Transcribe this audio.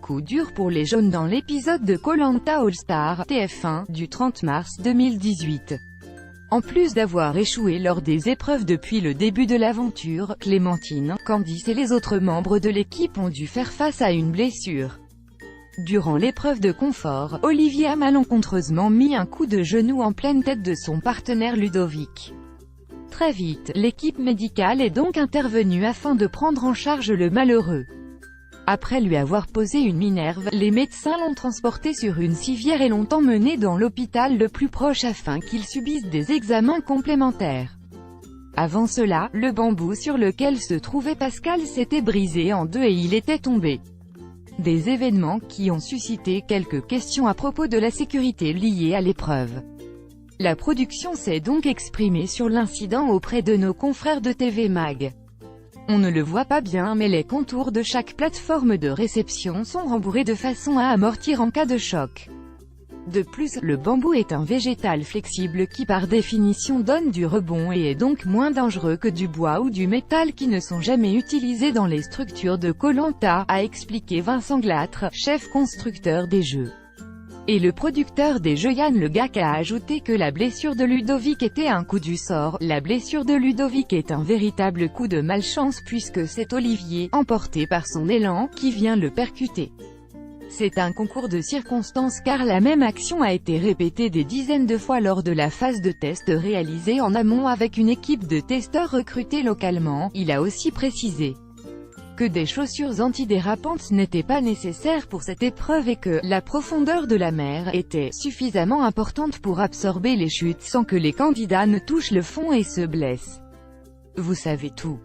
coup dur pour les jaunes dans l'épisode de Koh-Lanta All-Star, TF1, du 30 mars 2018. En plus d'avoir échoué lors des épreuves depuis le début de l'aventure, Clémentine, Candice et les autres membres de l'équipe ont dû faire face à une blessure. Durant l'épreuve de confort, Olivier a malencontreusement mis un coup de genou en pleine tête de son partenaire Ludovic. Très vite, l'équipe médicale est donc intervenue afin de prendre en charge le malheureux. Après lui avoir posé une minerve, les médecins l'ont transporté sur une civière et l'ont emmené dans l'hôpital le plus proche afin qu'il subisse des examens complémentaires. Avant cela, le bambou sur lequel se trouvait Pascal s'était brisé en deux et il était tombé. Des événements qui ont suscité quelques questions à propos de la sécurité liée à l'épreuve. La production s'est donc exprimée sur l'incident auprès de nos confrères de TV Mag. On ne le voit pas bien mais les contours de chaque plateforme de réception sont rembourrés de façon à amortir en cas de choc. De plus, le bambou est un végétal flexible qui par définition donne du rebond et est donc moins dangereux que du bois ou du métal qui ne sont jamais utilisés dans les structures de Koh-Lanta, a expliqué Vincent Glâtre, chef constructeur des jeux. Et le producteur des jeux Yann Le Gac a ajouté que la blessure de Ludovic était un coup du sort. La blessure de Ludovic est un véritable coup de malchance puisque c'est Olivier, emporté par son élan, qui vient le percuter. C'est un concours de circonstances car la même action a été répétée des dizaines de fois lors de la phase de test réalisée en amont avec une équipe de testeurs recrutés localement, il a aussi précisé que des chaussures antidérapantes n'étaient pas nécessaires pour cette épreuve et que la profondeur de la mer était suffisamment importante pour absorber les chutes sans que les candidats ne touchent le fond et se blessent. Vous savez tout.